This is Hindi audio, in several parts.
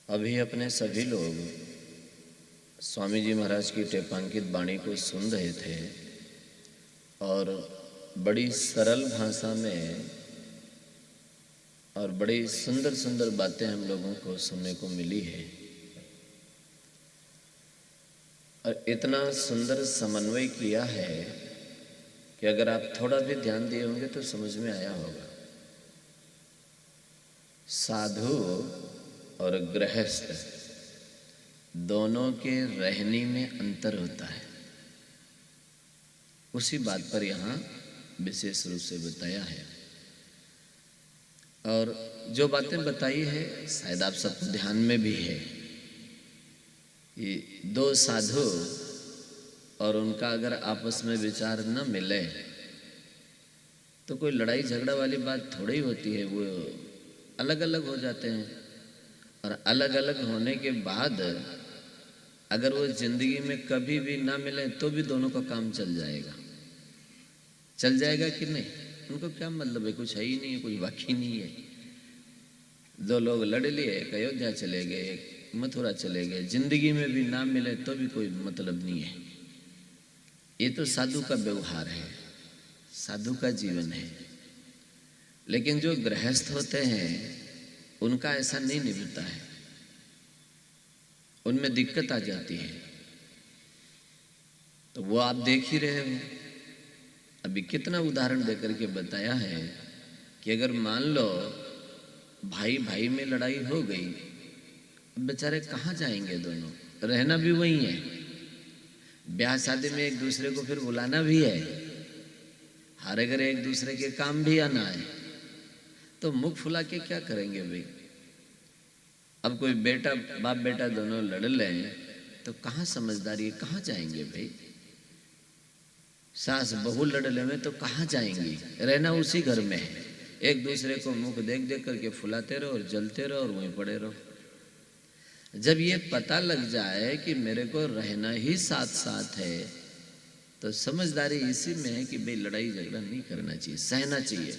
अभी अपने सभी लोग स्वामी जी महाराज की टेपांकित वाणी को सुन रहे थे और बड़ी सरल भाषा में और बड़ी सुंदर सुंदर बातें हम लोगों को सुनने को मिली है। और इतना सुंदर समन्वय किया है कि अगर आप थोड़ा भी ध्यान दिए होंगे तो समझ में आया होगा। साधु और गृहस्थ दोनों के रहने में अंतर होता है, उसी बात पर यहाँ विशेष रूप से बताया है। और जो बातें बताई है शायद आप सबको ध्यान में भी है। ये दो साधु और उनका अगर आपस में विचार न मिले तो कोई लड़ाई झगड़ा वाली बात थोड़ी होती है, वो अलग अलग हो जाते हैं। और अलग अलग होने के बाद अगर वो जिंदगी में कभी भी ना मिले तो भी दोनों का काम चल जाएगा। चल जाएगा कि नहीं, उनको क्या मतलब है, कुछ है ही नहीं है, कोई बाकी नहीं है। दो लोग लड़ लिए, एक अयोध्या चले गए, एक मथुरा चले गए, जिंदगी में भी ना मिले तो भी कोई मतलब नहीं है। ये तो साधु का व्यवहार है, साधु का जीवन है। लेकिन जो गृहस्थ होते हैं उनका ऐसा नहीं निभता है, उनमें दिक्कत आ जाती है। तो वो आप देख ही रहे हो, अभी कितना उदाहरण देकर के बताया है कि अगर मान लो भाई भाई में लड़ाई हो गई, बेचारे कहाँ जाएंगे, दोनों रहना भी वही है। ब्याह शादी में एक दूसरे को फिर बुलाना भी है, हर अगर एक दूसरे के काम भी आना है, तो मुख फुला के क्या करेंगे भाई। अब कोई बेटा बाप बेटा दोनों लड़ लें तो कहाँ समझदारी है, कहाँ जाएंगे भाई। सास बहू लड़ ले तो कहाँ जाएंगी, रहना उसी घर में है। एक दूसरे को मुख देख देख करके फुलाते रहो और जलते रहो और वहीं पड़े रहो। जब ये पता लग जाए कि मेरे को रहना ही साथ साथ है तो समझदारी इसी में है कि भाई लड़ाई झगड़ा नहीं करना चाहिए, सहना चाहिए।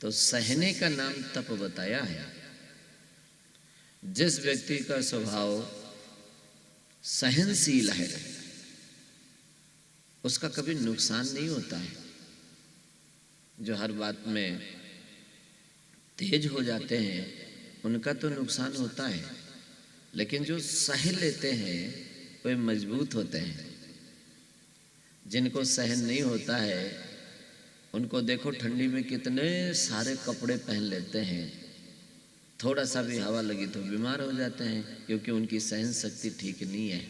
तो सहने का नाम तप बताया है। जिस व्यक्ति का स्वभाव सहनशील है उसका कभी नुकसान नहीं होता है। जो हर बात में तेज हो जाते हैं उनका तो नुकसान होता है, लेकिन जो सह लेते हैं वे मजबूत होते हैं। जिनको सहन नहीं होता है उनको देखो ठंडी में कितने सारे कपड़े पहन लेते हैं, थोड़ा सा भी हवा लगी तो बीमार हो जाते हैं, क्योंकि उनकी सहन शक्ति ठीक नहीं है।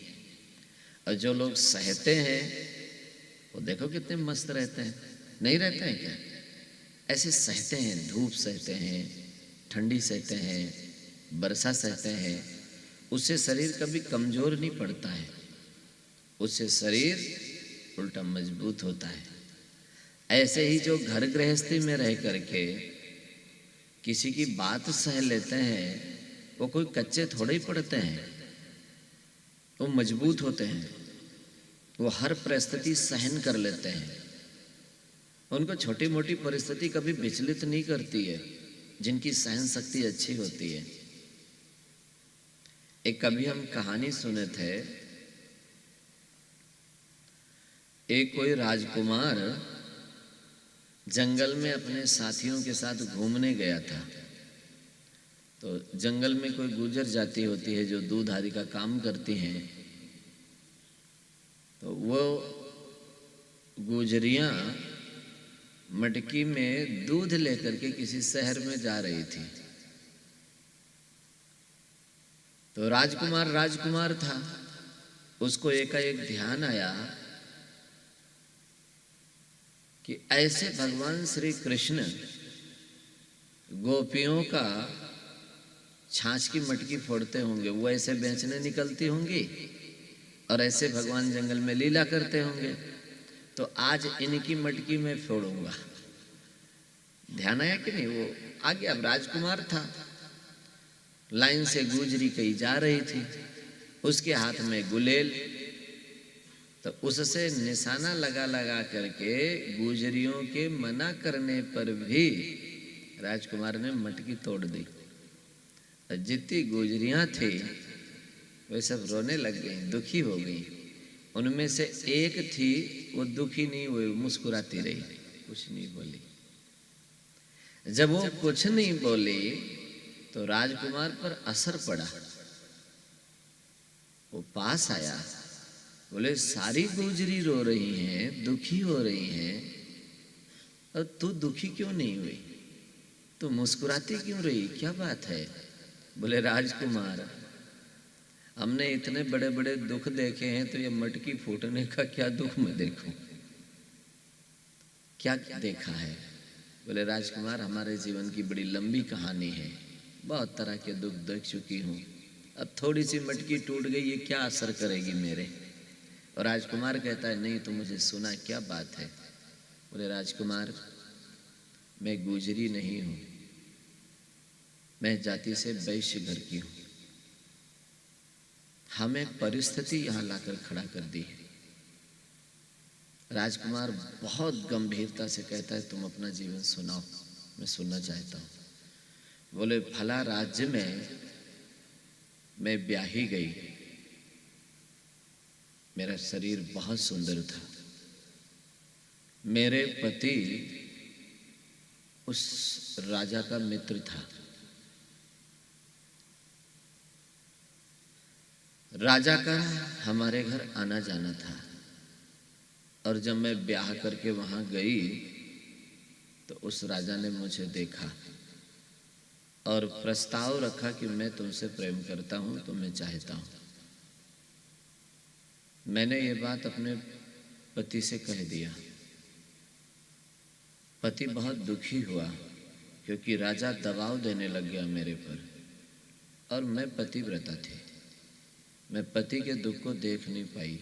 और जो लोग सहते हैं वो देखो कितने मस्त रहते हैं, नहीं रहते हैं क्या? ऐसे सहते हैं, धूप सहते हैं, ठंडी सहते हैं, वर्षा सहते हैं, उससे शरीर कभी कमजोर नहीं पड़ता है, उससे शरीर उल्टा मजबूत होता है। ऐसे ही जो घर गृहस्थी में रह करके किसी की बात सह लेते हैं वो कोई कच्चे थोड़े ही पड़ते हैं, वो मजबूत होते हैं, वो हर परिस्थिति सहन कर लेते हैं। उनको छोटी मोटी परिस्थिति कभी विचलित नहीं करती है, जिनकी सहन शक्ति अच्छी होती है। एक कभी हम कहानी सुने थे, एक कोई राजकुमार जंगल में अपने साथियों के साथ घूमने गया था। तो जंगल में कोई गुजर जाती होती है जो दूध आदि का काम करती हैं, तो वो गुजरियां मटकी में दूध लेकर के किसी शहर में जा रही थी। तो राजकुमार राजकुमार था, उसको एकाएक ध्यान आया कि ऐसे भगवान श्री कृष्ण गोपियों का छाछ की मटकी फोड़ते होंगे, वो ऐसे बेचने निकलती होंगी और ऐसे भगवान जंगल में लीला करते होंगे, तो आज इनकी मटकी में फोड़ूंगा। ध्यान आया कि नहीं? वो आ गया। अब राजकुमार था, लाइन से गुजरी कहीं जा रही थी, उसके हाथ में गुलेल, तो उससे निशाना लगा लगा करके गुजरियों के मना करने पर भी राजकुमार ने मटकी तोड़ दी। और जितनी गुजरियां थी वे सब रोने लग गई, दुखी हो गई। उनमें से एक थी, वो दुखी नहीं हुई, मुस्कुराती रही, कुछ नहीं बोली। जब वो कुछ नहीं बोली तो राजकुमार पर असर पड़ा। वो पास आया, बोले सारी गुजरी रो रही हैं, दुखी हो रही हैं, और तू दुखी क्यों नहीं हुई, तू मुस्कुराती क्यों रही, क्या बात है? बोले राजकुमार, हमने इतने बड़े बड़े दुख देखे हैं, तो ये मटकी फूटने का क्या दुख मैं देखूं, क्या देखा है? बोले राजकुमार, हमारे जीवन की बड़ी लंबी कहानी है, बहुत तरह के दुख देख चुकी हूँ, अब थोड़ी सी मटकी टूट गई, ये क्या असर करेगी मेरे? और राजकुमार कहता है, नहीं, तो मुझे सुना, क्या बात है? बोले राजकुमार, मैं गुजरी नहीं हूँ, मैं जाति से वैश्य घर की हूँ। हमें परिस्थिति यहाँ लाकर खड़ा कर दी है। राजकुमार बहुत गंभीरता से कहता है, तुम अपना जीवन सुनाओ, मैं सुनना चाहता हूँ। बोले फला राज्य में मैं ब्याही गई, मेरा शरीर बहुत सुंदर था, मेरे पति उस राजा का मित्र था, राजा का हमारे घर आना जाना था, और जब मैं ब्याह करके वहां गई तो उस राजा ने मुझे देखा और प्रस्ताव रखा कि मैं तुमसे प्रेम करता हूं, तुम्हें चाहता हूं। मैंने ये बात अपने पति से कह दिया। पति बहुत दुखी हुआ, क्योंकि राजा दबाव देने लग गया मेरे पर, और मैं पतिव्रता थी, मैं पति के दुख को देख नहीं पाई।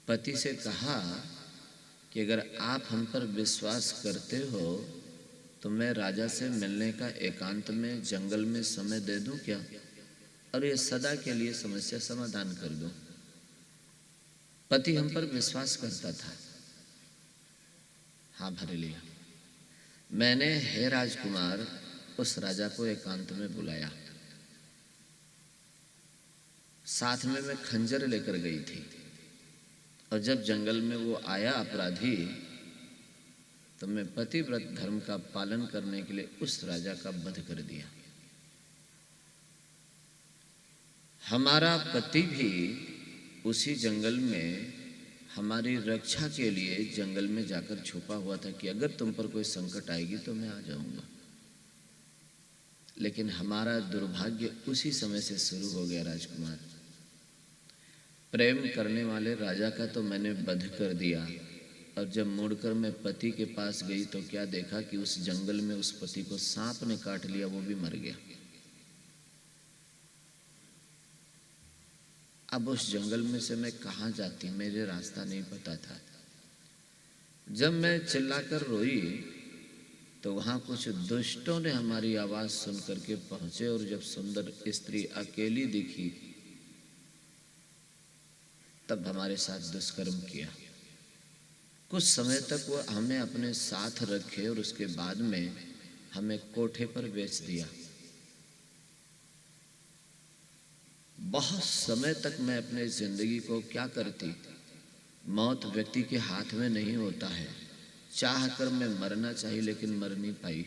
पति से कहा कि अगर आप हम पर विश्वास करते हो तो मैं राजा से मिलने का एकांत में जंगल में समय दे दूं क्या, और ये सदा के लिए समस्या समाधान कर दूं। पति हम पर विश्वास करता था। हाँ भर लिया। मैंने हे राजकुमार उस राजा को एकांत में बुलाया, साथ में मैं खंजर लेकर गई थी, और जब जंगल में वो आया अपराधी, तो मैं पतिव्रत धर्म का पालन करने के लिए उस राजा का वध कर दिया। हमारा पति भी उसी जंगल में हमारी रक्षा के लिए जंगल में जाकर छुपा हुआ था कि अगर तुम पर कोई संकट आएगी तो मैं आ जाऊंगा। लेकिन हमारा दुर्भाग्य उसी समय से शुरू हो गया राजकुमार। प्रेम करने वाले राजा का तो मैंने वध कर दिया, और जब मुड़कर मैं पति के पास गई तो क्या देखा कि उस जंगल में उस पति को सांप ने काट लिया, वो भी मर गया। अब उस जंगल में से मैं कहाँ जाती, मेरे रास्ता नहीं पता था। जब मैं चिल्लाकर रोई तो वहां कुछ दुष्टों ने हमारी आवाज सुन करके पहुंचे, और जब सुंदर स्त्री अकेली दिखी तब हमारे साथ दुष्कर्म किया। कुछ समय तक वो हमें अपने साथ रखे, और उसके बाद में हमें कोठे पर बेच दिया। बहुत समय तक मैं अपने जिंदगी को क्या करती, मौत व्यक्ति के हाथ में नहीं होता है। चाह कर मैं मरना चाहिए लेकिन मर नहीं पाई।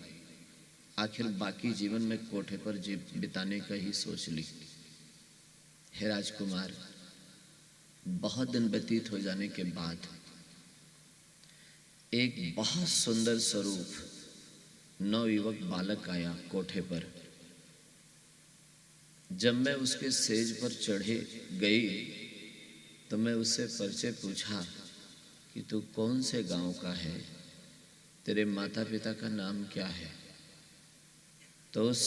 आखिर बाकी जीवन में कोठे पर बिताने का ही सोच ली। हे राजकुमार, बहुत दिन व्यतीत हो जाने के बाद एक बहुत सुंदर स्वरूप नवयुवक बालक आया कोठे पर। जब मैं उसके सेज पर चढ़े गई तो मैं उससे परिचय पूछा कि तू कौन से गांव का है, तेरे माता पिता का नाम क्या है। तो उस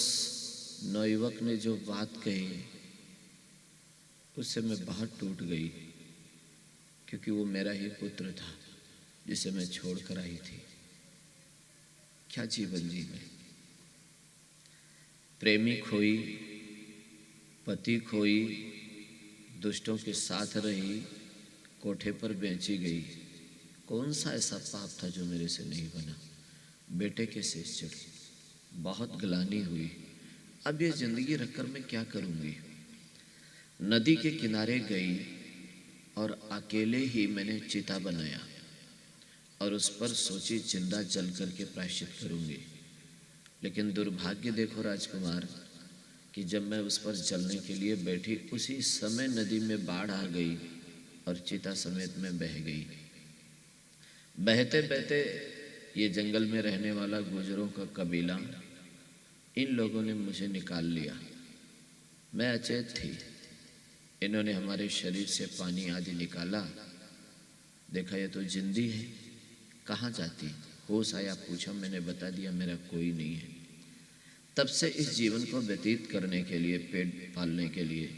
नवयुवक ने जो बात कही उससे मैं बहुत टूट गई, क्योंकि वो मेरा ही पुत्र था जिसे मैं छोड़ कर आई थी। क्या जीवन जी में प्रेमी खोई, पति खोई, दुष्टों के साथ रही, कोठे पर बेची गई। कौन सा ऐसा पाप था जो मेरे से नहीं बना। बेटे के शेष चढ़ी, बहुत ग्लानि हुई। अब ये जिंदगी रखकर मैं क्या करूंगी। नदी के किनारे गई और अकेले ही मैंने चिता बनाया और उस पर सोची जिंदा जल करके प्रायश्चित करूंगी। लेकिन दुर्भाग्य देखो राजकुमार कि जब मैं उस पर जलने के लिए बैठी उसी समय नदी में बाढ़ आ गई और चिता समेत में बह गई। बहते बहते ये जंगल में रहने वाला गुजरों का कबीला, इन लोगों ने मुझे निकाल लिया। मैं अचेत थी। इन्होंने हमारे शरीर से पानी आदि निकाला। देखा ये तो जिंदी है, कहाँ जाती। होश आया, पूछा, मैंने बता दिया मेरा कोई नहीं है। तब से इस जीवन को व्यतीत करने के लिए, पेट पालने के लिए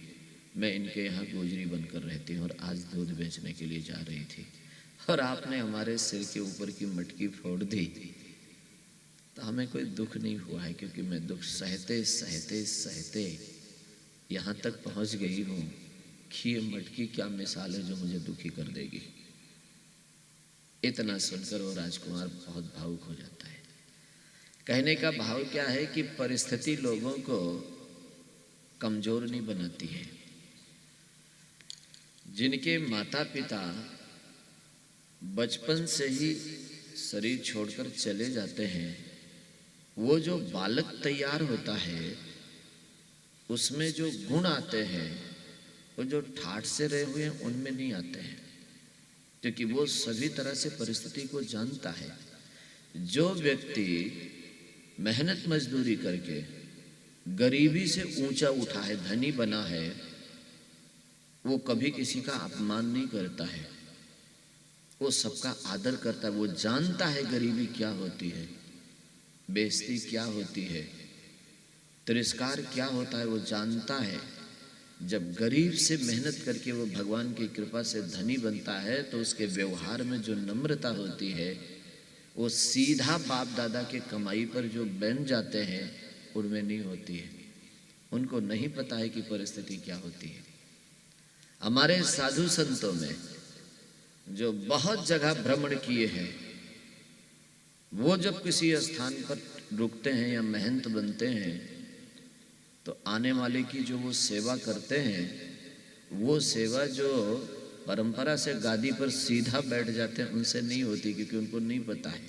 मैं इनके यहाँ गुजरी बनकर रहती हूँ और आज दूध बेचने के लिए जा रही थी और आपने हमारे सिर के ऊपर की मटकी फोड़ दी। तो हमें कोई दुख नहीं हुआ है, क्योंकि मैं दुख सहते सहते सहते यहाँ तक पहुँच गई हूँ कि ये मटकी क्या मिसाल है जो मुझे दुखी कर देगी। इतना सुनकर वो राजकुमार बहुत भावुक हो जाता है। कहने का भाव क्या है कि परिस्थिति लोगों को कमजोर नहीं बनाती है। जिनके माता पिता बचपन से ही शरीर छोड़कर चले जाते हैं, वो जो बालक तैयार होता है उसमें जो गुण आते हैं वो जो ठाठ से रहे हुए हैं उनमें नहीं आते हैं, क्योंकि वो सभी तरह से परिस्थिति को जानता है। जो व्यक्ति मेहनत मजदूरी करके गरीबी से ऊंचा उठा है, धनी बना है, वो कभी किसी का अपमान नहीं करता है, वो सबका आदर करता है। वो जानता है गरीबी क्या होती है, बेइज्जती क्या होती है, तिरस्कार क्या होता है, वो जानता है। जब गरीब से मेहनत करके वो भगवान की कृपा से धनी बनता है तो उसके व्यवहार में जो नम्रता होती है वो सीधा बाप दादा के कमाई पर जो बन जाते हैं उनमें नहीं होती है। उनको नहीं पता है कि परिस्थिति क्या होती है। हमारे साधु संतों में जो बहुत जगह भ्रमण किए हैं, वो जब किसी स्थान पर रुकते हैं या महंत बनते हैं तो आने वाले की जो वो सेवा करते हैं, वो सेवा जो परंपरा से गादी पर सीधा बैठ जाते हैं उनसे नहीं होती, क्योंकि उनको नहीं पता है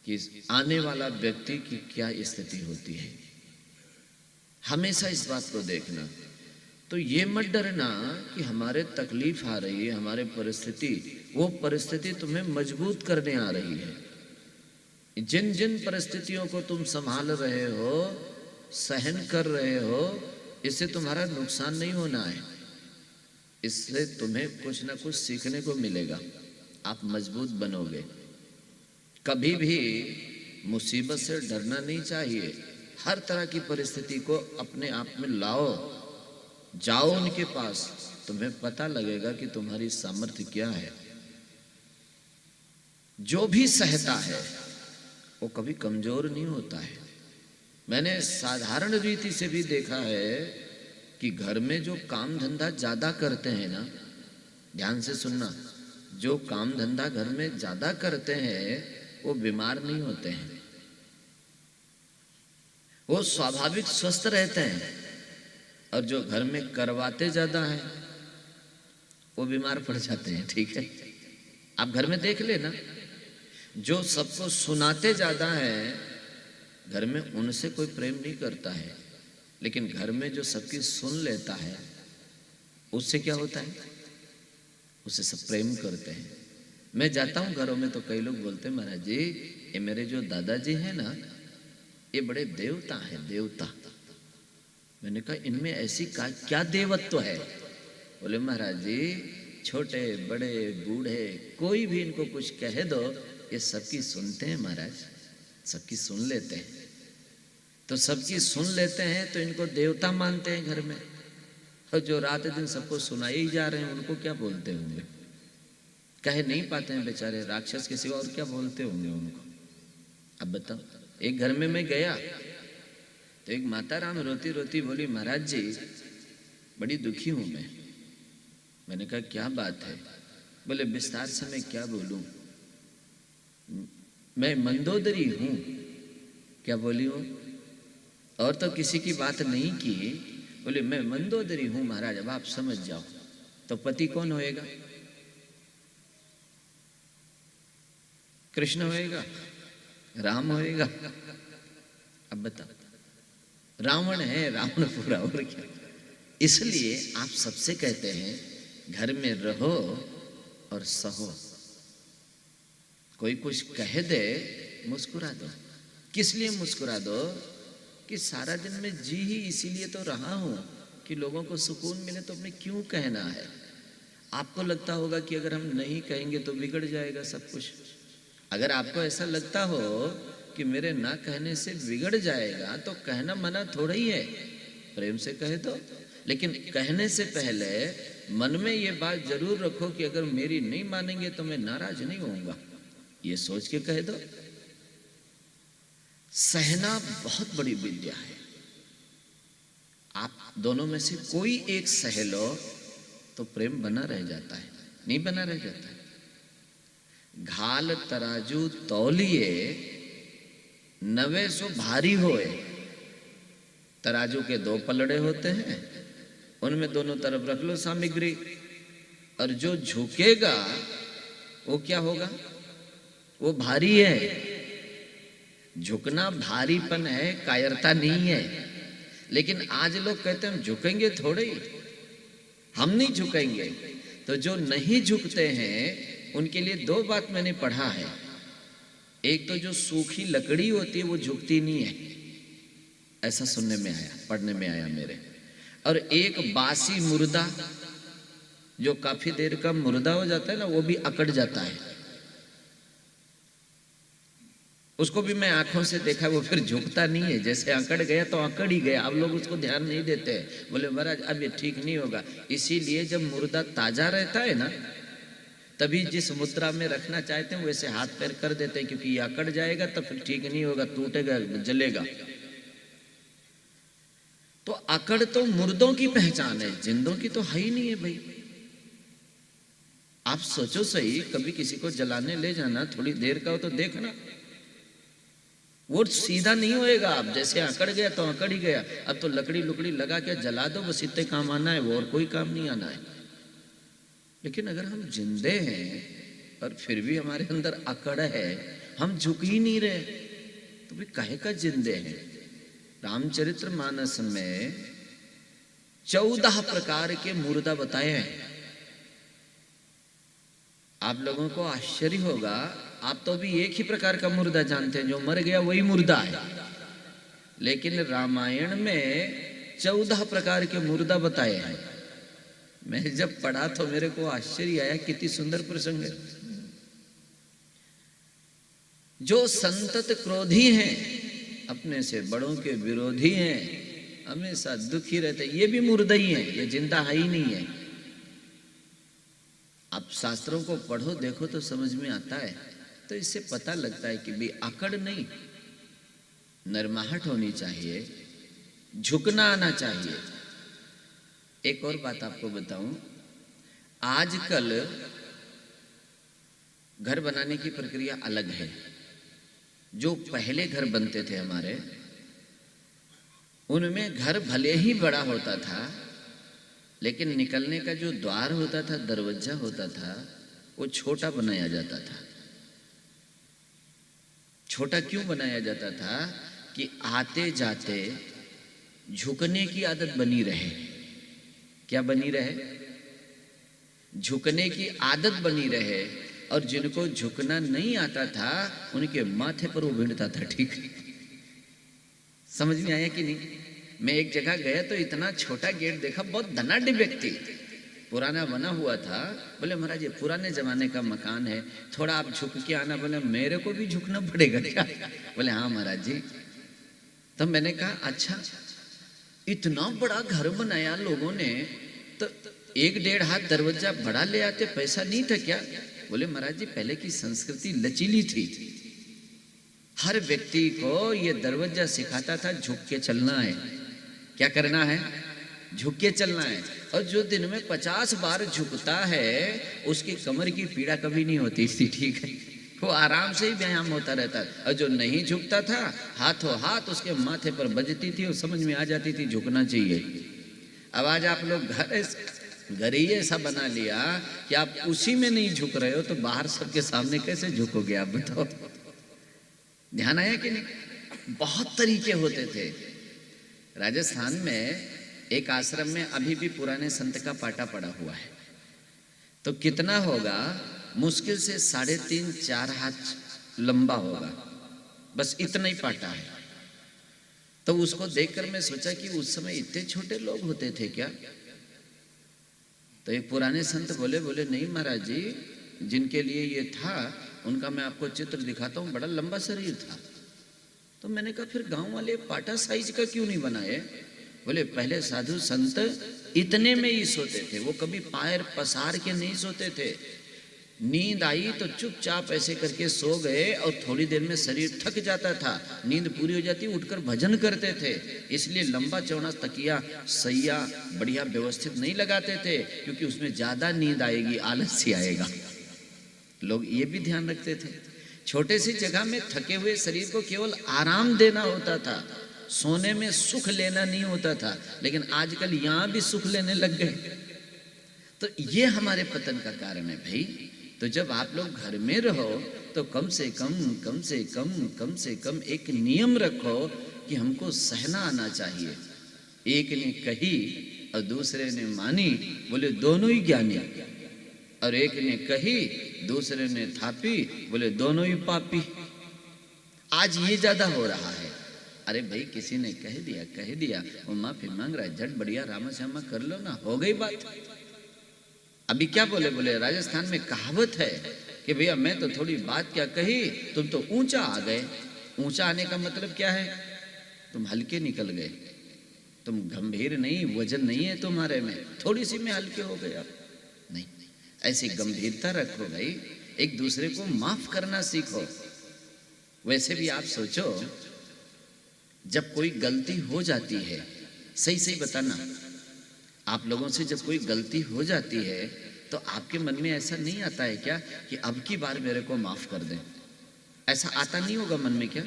कि आने वाला व्यक्ति की क्या स्थिति होती है। हमेशा इस बात को देखना। तो ये मत डरना कि हमारे तकलीफ आ रही है, हमारे परिस्थिति, वो परिस्थिति तुम्हें मजबूत करने आ रही है। जिन जिन परिस्थितियों को तुम संभाल रहे हो, सहन कर रहे हो, इससे तुम्हारा नुकसान नहीं होना है, इससे तुम्हें कुछ ना कुछ सीखने को मिलेगा। आप मजबूत बनोगे। कभी भी मुसीबत से डरना नहीं चाहिए। हर तरह की परिस्थिति को अपने आप में लाओ, जाओ उनके पास, तुम्हें पता लगेगा कि तुम्हारी सामर्थ्य क्या है। जो भी सहता है वो कभी कमजोर नहीं होता है। मैंने साधारण रीति से भी देखा है कि घर में जो काम धंधा ज्यादा करते हैं ना, ध्यान से सुनना, जो काम धंधा घर में ज्यादा करते हैं वो बीमार नहीं होते हैं, वो स्वाभाविक स्वस्थ रहते हैं। और जो घर में करवाते ज्यादा हैं वो बीमार पड़ जाते हैं। ठीक है, आप घर में देख लेना, जो सबको सुनाते ज्यादा है घर में, उनसे कोई प्रेम नहीं करता है, लेकिन घर में जो सबकी सुन लेता है उससे क्या होता है, उससे सब प्रेम करते हैं। मैं जाता हूँ घरों में तो कई लोग बोलते हैं, महाराज जी ये मेरे जो दादाजी हैं ना, ये बड़े देवता हैं, देवता। मैंने कहा इनमें ऐसी क्या देवत्व है? बोले महाराज जी छोटे बड़े बूढ़े कोई भी इनको कुछ कह दो, ये सबकी सुनते हैं महाराज, सबकी सुन लेते हैं। तो सबकी सुन लेते हैं तो इनको देवता मानते हैं घर में। और जो रात दिन सबको सुनाए ही जा रहे हैं उनको क्या बोलते होंगे? कह नहीं पाते हैं बेचारे, राक्षस के सिवा और क्या बोलते होंगे उनको? अब बताओ। एक घर में मैं गया तो एक माता राम रोती रोती बोली, महाराज जी बड़ी दुखी हूं मैं। मैंने कहा क्या बात है? बोले विस्तार से मैं क्या बोलूं, मैं मंदोदरी हूं। क्या बोली हो? और तो किसी की बात नहीं की, बोले मैं मंदोदरी हूं महाराज, अब आप समझ जाओ। तो पति कौन होएगा? कृष्ण होएगा? राम होएगा? अब बताओ, रावण है, रावण पूरा, और क्या। इसलिए आप सबसे कहते हैं घर में रहो और सहो। कोई कुछ कह दे मुस्कुरा दो। किस लिए मुस्कुरा दो? कि सारा दिन में जी ही इसीलिए तो रहा हूं कि लोगों को सुकून मिले, तो अपने क्यों कहना है। आपको लगता होगा कि अगर हम नहीं कहेंगे तो बिगड़ जाएगा सब कुछ। अगर आपको ऐसा लगता हो कि मेरे ना कहने से बिगड़ जाएगा तो कहना मना थोड़ा ही है, प्रेम से कहे दो। लेकिन कहने से पहले मन में ये बात जरूर रखो कि अगर मेरी नहीं मानेंगे तो मैं नाराज नहीं होऊंगा, ये सोच के कह दो। सहना बहुत बड़ी विद्या है। आप दोनों में से कोई एक सह लो तो प्रेम बना रह जाता है, नहीं बना रह जाता है। घाल तराजू तौलिए नवे सो भारी होए। तराजू के दो पलड़े होते हैं, उनमें दोनों तरफ रख लो सामग्री, और जो झुकेगा वो क्या होगा? वो भारी है। झुकना भारीपन है, कायरता नहीं है। लेकिन आज लोग कहते हैं हम झुकेंगे थोड़े ही, हम नहीं झुकेंगे। तो जो नहीं झुकते हैं उनके लिए दो बात मैंने पढ़ा है। एक तो जो सूखी लकड़ी होती है वो झुकती नहीं है, ऐसा सुनने में आया, पढ़ने में आया मेरे। और एक बासी मुर्दा, जो काफी देर का मुर्दा हो जाता है ना, वो भी अकड़ जाता है। उसको भी मैं आंखों से देखा, वो फिर झुकता नहीं है। जैसे अकड़ गया तो अकड़ ही गया। अब लोग उसको ध्यान नहीं देते, बोले महाराज अब ये ठीक नहीं होगा। इसीलिए जब मुर्दा ताजा रहता है ना, तभी जिस मुद्रा में रखना चाहते हैं वैसे हाथ पैर कर देते हैं, क्योंकि ये अकड़ जाएगा तो फिर ठीक नहीं होगा, टूटेगा, जलेगा। तो अकड़ तो मुर्दों की पहचान है, जिंदों की तो है ही नहीं है भाई। आप सोचो सही, कभी किसी को जलाने ले जाना, थोड़ी देर का हो तो देखना, वो सीधा नहीं होएगा। आप जैसे अकड़ गया तो अकड़ ही गया। अब तो लकड़ी लुकड़ी लगा के जला दो, बस इतने काम आना है वो, और कोई काम नहीं आना है। लेकिन अगर हम जिंदे हैं और फिर भी हमारे अंदर अकड़ है, हम झुक ही नहीं रहे, तो भी काहे का जिंदे हैं। रामचरितमानस में 14 प्रकार के मुर्दा बताए हैं। आप लोगों को आश्चर्य होगा, आप तो भी एक ही प्रकार का मुर्दा जानते हैं, जो मर गया वही मुर्दा है। लेकिन रामायण में 14 प्रकार के मुर्दा बताए हैं। मैं जब पढ़ा तो मेरे को आश्चर्य आया, कितनी सुंदर प्रसंग है। जो संतत क्रोधी हैं, अपने से बड़ों के विरोधी हैं, हमेशा दुखी रहते, ये भी मुर्दा ही है, ये जिंदा है ही नहीं है। आप शास्त्रों को पढ़ो देखो तो समझ में आता है। तो इससे पता लगता है कि भी अकड़ नहीं, नरमाहट होनी चाहिए, झुकना आना चाहिए। एक और बात आपको बताऊं, आजकल घर बनाने की प्रक्रिया अलग है। जो पहले घर बनते थे हमारे, उनमें घर भले ही बड़ा होता था, लेकिन निकलने का जो द्वार होता था, दरवाजा होता था, वो छोटा बनाया जाता था। छोटा क्यों बनाया जाता था? कि आते जाते झुकने की आदत बनी रहे। क्या बनी रहे? झुकने की आदत बनी रहे। और जिनको झुकना नहीं आता था उनके माथे पर वो भिड़ता था। ठीक, समझ में आया कि नहीं? मैं एक जगह गया तो इतना छोटा गेट देखा, बहुत धनाढ्य व्यक्ति, पुराना बना हुआ था। बोले महाराज ये पुराने जमाने का मकान है, थोड़ा आप झुक के आना। बोले मेरे को भी झुकना पड़ेगा क्या? बोले हाँ महाराज जी। तो मैंने कहा अच्छा, इतना बड़ा घर बनाया लोगों ने, तो 1-1.5 हाथ दरवाजा बड़ा ले आते, पैसा नहीं था क्या? बोले महाराज जी पहले की संस्कृति लचीली थी, हर व्यक्ति को ये दरवाजा सिखाता था झुक के चलना है। क्या करना है? झुक के चलना है। और जो दिन में 50 बार झुकता है उसकी कमर की पीड़ा कभी नहीं होती थी। ठीक है, वो आराम से ही व्यायाम होता रहता था। और जो नहीं झुकता था, हाथों हाथ उसके माथे पर बजती थी और समझ में आ जाती थी झुकना चाहिए। अब आज आप लोग घर ही ऐसा बना लिया कि आप उसी में नहीं झुक रहे हो, तो बाहर सबके सामने कैसे झुकोगे आप बताओ? ध्यान आया कि नहीं? बहुत तरीके होते थे। राजस्थान में एक आश्रम में अभी भी पुराने संत का पाटा पड़ा हुआ है, तो कितना होगा, मुश्किल से 3.5-4 हाथ लंबा होगा, बस इतना ही पाटा है। तो उसको देखकर मैं सोचा कि उस समय इतने छोटे लोग होते थे क्या? तो एक पुराने संत बोले नहीं महाराज जी, जिनके लिए ये था उनका मैं आपको चित्र दिखाता हूँ, बड़ा लंबा शरीर था। तो मैंने कहा फिर गांव वाले पाटा साइज का क्यों नहीं बनाए? बोले पहले साधु संत इतने में ही सोते थे, वो कभी पैर पसार के नहीं सोते थे। नींद आई तो चुपचाप ऐसे करके सो गए और थोड़ी देर में शरीर थक जाता था, नींद पूरी हो जाती, उठकर भजन करते थे। इसलिए लंबा चौड़ा तकिया सैया बढ़िया व्यवस्थित नहीं लगाते थे, क्योंकि उसमें ज्यादा नींद आएगी, आलस ही आएगा। लोग ये भी ध्यान रखते थे। छोटे सी जगह में थके हुए शरीर को केवल आराम देना होता था, सोने में सुख लेना नहीं होता था। लेकिन आजकल यहां भी सुख लेने लग गए। तो ये हमारे पतन का कारण है भाई। तो जब आप लोग घर में रहो तो कम से कम एक नियम रखो कि हमको सहना आना चाहिए। एक ने कही और दूसरे ने मानी, बोले दोनों ही ज्ञानी। और एक ने कही, दूसरे ने थापी, बोले दोनों ही पापी। आज ये ज्यादा हो रहा है। अरे भाई किसी ने कह दिया, वो माफी मांग रहा है, झट बढ़िया रामा श्यामा कर लो ना, हो गई बात। अभी क्या बोले राजस्थान में कहावत है कि भैया मैं तो थोड़ी बात क्या कही, तुम तो ऊंचा आ गए। ऊंचा आने का मतलब क्या है? तुम हल्के निकल गए, तुम गंभीर नहीं, वजन नहीं है तुम्हारे में, थोड़ी सी में हल्के हो गए आप। नहीं, ऐसी गंभीरता रखो भाई, एक दूसरे को माफ करना सीखो। वैसे भी आप सोचो, जब कोई गलती हो जाती है, सही बताना, आप लोगों से जब कोई गलती हो जाती है तो आपके मन में ऐसा नहीं आता है क्या कि अब की बार मेरे को माफ कर दें? ऐसा आता नहीं होगा मन में क्या?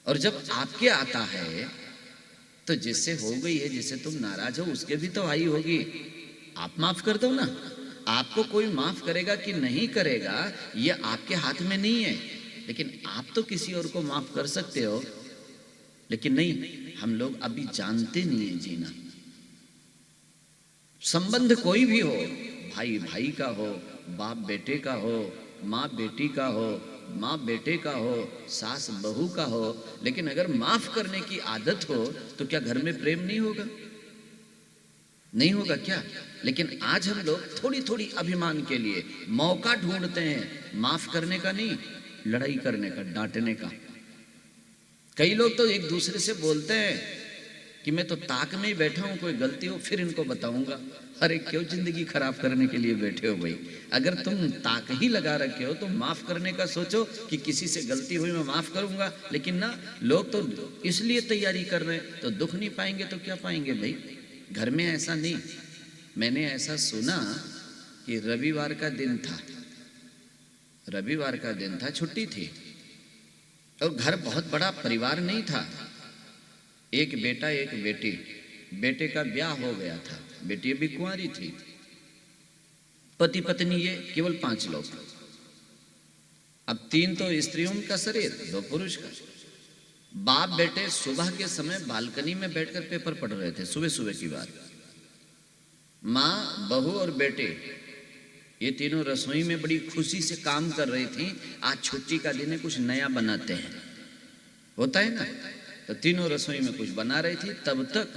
और जब आपके आता है तो जिससे हो गई है, जिससे तुम नाराज हो, उसके भी तो आई होगी, आप माफ कर दो ना। आपको कोई माफ करेगा कि नहीं करेगा ये आपके हाथ में नहीं है, लेकिन आप तो किसी और को माफ कर सकते हो। लेकिन नहीं, हम लोग अभी जानते नहीं है जीना। संबंध कोई भी हो, भाई भाई का हो, बाप बेटे का हो, माँ बेटी का हो, माँ बेटे का हो, सास बहू का हो, लेकिन अगर माफ करने की आदत हो तो क्या घर में प्रेम नहीं होगा? नहीं होगा क्या? लेकिन आज हम लोग थोड़ी थोड़ी अभिमान के लिए मौका ढूंढते हैं, माफ करने का नहीं, लड़ाई करने का, डांटने का। कई लोग तो एक दूसरे से बोलते हैं कि मैं तो ताक में ही बैठा हूं, कोई गलती हो फिर इनको बताऊंगा। अरे क्यों जिंदगी खराब करने के लिए बैठे हो भाई? अगर तुम ताक ही लगा रखे हो तो माफ करने का सोचो कि किसी से गलती हुई मैं माफ करूंगा। लेकिन ना, लोग तो इसलिए तैयारी कर रहे हैं, तो दुख नहीं पाएंगे तो क्या पाएंगे भाई? घर में ऐसा नहीं। मैंने ऐसा सुना कि रविवार का दिन था, छुट्टी थी, और घर बहुत बड़ा परिवार नहीं था, एक बेटा एक बेटी। बेटे का ब्याह हो गया था, बेटी अभी कुंवारी थी। पति पत्नी ये केवल 5 लोग। अब 3 तो स्त्रियों का शरीर, 2 पुरुष का। बाप बेटे सुबह के समय बालकनी में बैठकर पेपर पढ़ रहे थे, सुबह की बात। माँ, बहू और बेटे ये तीनों रसोई में बड़ी खुशी से काम कर रही थी। आज छुट्टी का दिन है, कुछ नया बनाते हैं, होता है ना। तो तीनों रसोई में कुछ बना रही थी। तब तक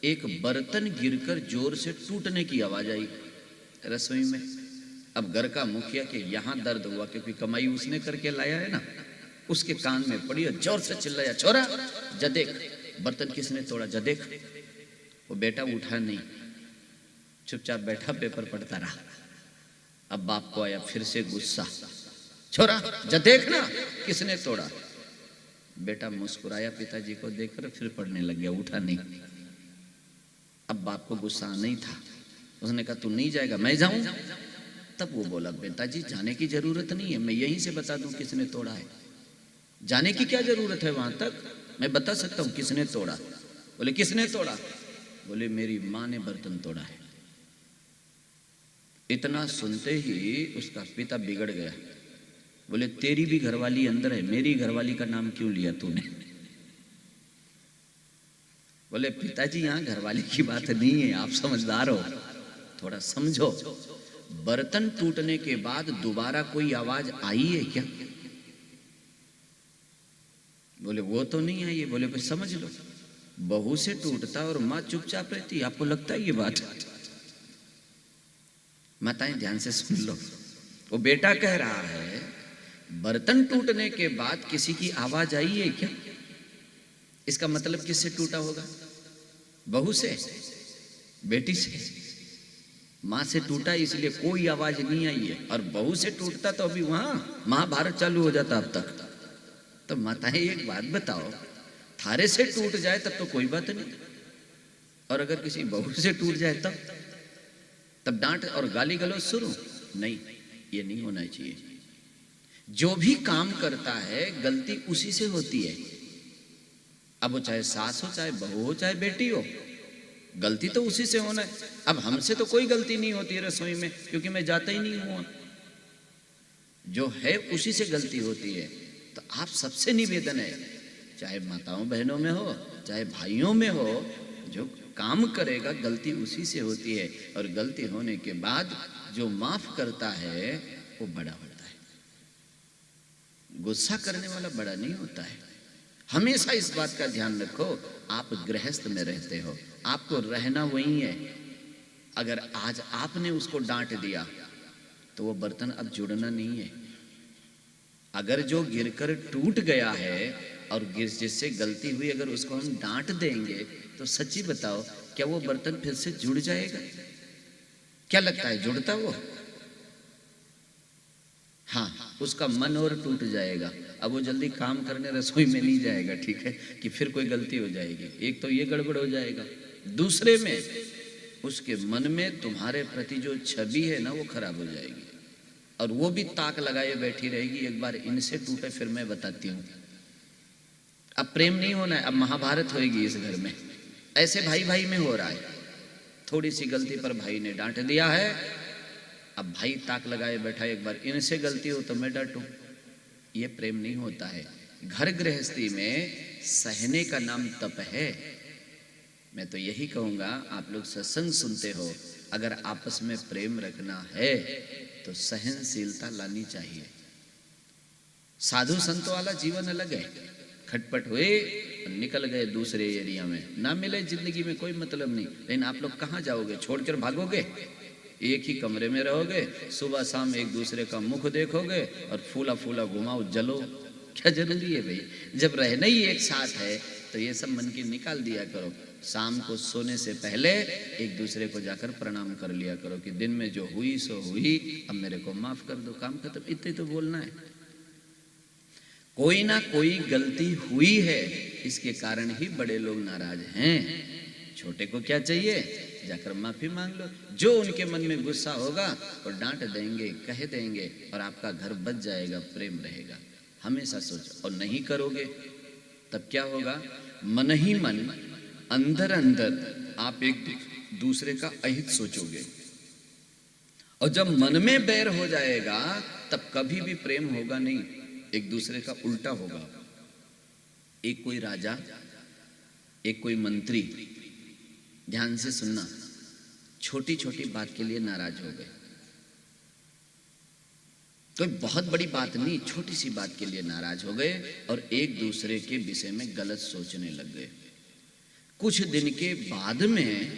एक बर्तन गिरकर जोर से टूटने की आवाज आई रसोई में। अब घर का मुखिया के यहाँ दर्द हुआ, क्योंकि कमाई उसने करके लाया है ना। उसके कान में पड़ी और जोर से चिल्लाया, छोरा जा देख बर्तन किसने तोड़ा, जा देख। वो बेटा उठा नहीं, चुपचाप बैठा पेपर पढ़ता रहा। अब बाप को आया फिर से गुस्सा, छोरा जा देख ना किसने तोड़ा। बेटा मुस्कुराया पिताजी को देखकर, फिर पढ़ने लग गया, उठा नहीं। अब बाप को गुस्सा नहीं था, उसने कहा तू नहीं जाएगा, मैं जाऊं। तब वो बोला, बेटा जी जाने की जरूरत नहीं है, मैं यहीं से बता दूं किसने तोड़ा है। जाने की क्या जरूरत है वहां तक, मैं बता सकता हूं किसने तोड़ा। बोले किसने तोड़ा? बोले मेरी मां ने बर्तन तोड़ा है। इतना सुनते ही उसका पिता बिगड़ गया। बोले तेरी भी घरवाली अंदर है, मेरी घरवाली का नाम क्यों लिया तूने? बोले पिताजी यहां घरवाली की बात नहीं है, आप समझदार हो, थोड़ा समझो। बर्तन टूटने के बाद दोबारा कोई आवाज आई है क्या? बोले वो तो नहीं आई है। बोले भाई समझ लो, बहू से टूटता और माँ चुपचाप रहती, आपको लगता है ये बात? माताएं ध्यान से सुन लो, वो बेटा कह रहा है बर्तन टूटने के बाद किसी की आवाज आई है क्या? इसका मतलब किससे टूटा होगा? बहू से, बेटी से। मां से टूटा इसलिए कोई आवाज नहीं आई है, और बहू से टूटता तो अभी वहां महाभारत चालू हो जाता अब तक। तो माताएं एक बात बताओ, थारे से टूट जाए तब तो कोई बात नहीं, और अगर किसी बहू से टूट जाए तब डांट और गाली गलौज शुरू? नहीं, ये नहीं होना चाहिए। जो भी काम करता है गलती उसी से होती है। अब वो चाहे सास हो, चाहे बहू हो, चाहे बेटी हो, गलती तो उसी से होना है। अब हमसे तो कोई गलती नहीं होती है रसोई में, क्योंकि मैं जाता ही नहीं हूं। जो है उसी से गलती होती है। तो आप सबसे निवेदन है, चाहे माताओं बहनों में हो, चाहे भाइयों में हो, जो काम करेगा गलती उसी से होती है। और गलती होने के बाद जो माफ करता है वो बड़ा होता है। गुस्सा करने वाला बड़ा नहीं होता है। हमेशा इस बात का ध्यान रखो, आप गृहस्थ में रहते हो, आपको रहना वही है। अगर आज आपने उसको डांट दिया तो वो बर्तन अब जुड़ना नहीं है। अगर जो गिरकर टूट गया है और जिससे गलती हुई, अगर उसको हम डांट देंगे तो सच्ची बताओ क्या वो बर्तन फिर से जुड़ जाएगा? क्या लगता है जुड़ता वो? हाँ, उसका मन और टूट जाएगा। अब वो जल्दी काम करने रसोई में नहीं जाएगा, ठीक है, कि फिर कोई गलती हो जाएगी। एक तो ये गड़बड़ हो जाएगा, दूसरे में उसके मन में तुम्हारे प्रति जो छवि है ना वो खराब हो जाएगी, और वो भी ताक लगाए बैठी रहेगी, एक बार इनसे टूटे फिर मैं बताती हूँ। अब प्रेम नहीं होना है, अब महाभारत होएगी इस घर में। ऐसे भाई भाई में हो रहा है, थोड़ी सी गलती पर भाई ने डांट दिया है, अब भाई ताक लगाए बैठा, एक बार इनसे गलती हो तो मैं डांटूं। ये प्रेम नहीं होता है। घर गृहस्थी में सहने का नाम तप है। मैं तो यही कहूंगा, आप लोग सत्संग सुनते हो, अगर आपस में प्रेम रखना है तो सहनशीलता लानी चाहिए। साधु संतों वाला जीवन अलग है, खटपट हुए निकल गए दूसरे एरिया में, ना मिले जिंदगी में कोई मतलब नहीं। लेकिन आप लोग कहाँ जाओगे? छोड़कर भागोगे? एक ही कमरे में रहोगे, सुबह शाम एक दूसरे का मुख देखोगे और फूला फूला घुमाओ जलो। क्या जरूरी है भाई? जब रहना ही एक साथ है तो ये सब मन की निकाल दिया करो। शाम को सोने से पहले एक दूसरे को जाकर प्रणाम कर लिया करो कि दिन में जो हुई सो हुई, अब मेरे को माफ कर दो, काम खत्म। इतने तो बोलना है। कोई ना कोई गलती हुई है, इसके कारण ही बड़े लोग नाराज हैं। छोटे को क्या चाहिए? जाकर माफी मांग लो। जो उनके मन में गुस्सा होगा और डांट देंगे, कह देंगे, और आपका घर बच जाएगा, प्रेम रहेगा। हमेशा सोचो। और नहीं करोगे तब क्या होगा? मन ही मन, अंदर अंदर आप एक दूसरे का अहित सोचोगे, और जब मन में बैर हो जाएगा तब कभी भी प्रेम होगा नहीं, एक दूसरे का उल्टा होगा। एक कोई राजा, एक कोई मंत्री, ध्यान से सुनना, छोटी छोटी बात के लिए नाराज हो गए। कोई बहुत बड़ी बात नहीं, छोटी सी बात के लिए नाराज हो गए और एक दूसरे के विषय में गलत सोचने लग गए। कुछ दिन के बाद में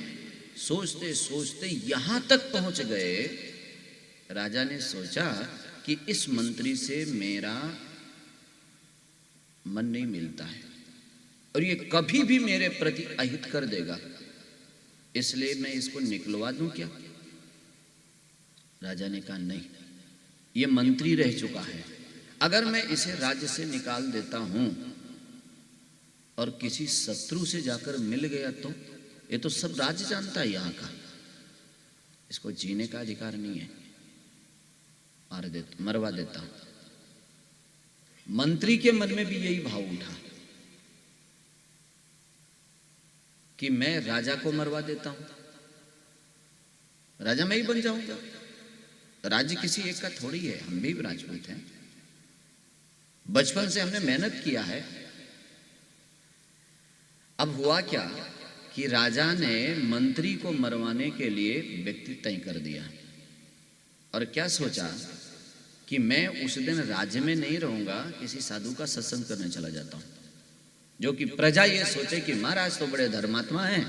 सोचते सोचते यहां तक पहुंच गए, राजा ने सोचा कि इस मंत्री से मेरा मन नहीं मिलता है और ये कभी भी मेरे प्रति अहित कर देगा, इसलिए मैं इसको निकलवा दूं क्या? राजा ने कहा नहीं, ये मंत्री रह चुका है, अगर मैं इसे राज्य से निकाल देता हूं और किसी शत्रु से जाकर मिल गया तो ये तो सब राज्य जानता है यहाँ का, इसको जीने का अधिकार नहीं है। मरवा देता हूं। मंत्री के मन में भी यही भाव उठा कि मैं राजा को मरवा देता हूं, राजा मैं ही बन जाऊंगा। राज्य किसी एक का थोड़ी है, हम भी राजपूत हैं, बचपन से हमने मेहनत किया है। अब हुआ क्या कि राजा ने मंत्री को मरवाने के लिए व्यक्ति तय कर दिया और क्या सोचा कि मैं उस दिन राज्य में नहीं रहूंगा, किसी साधु का सत्संग करने चला जाता हूं, जो कि प्रजा ये सोचे कि महाराज तो बड़े धर्मात्मा हैं,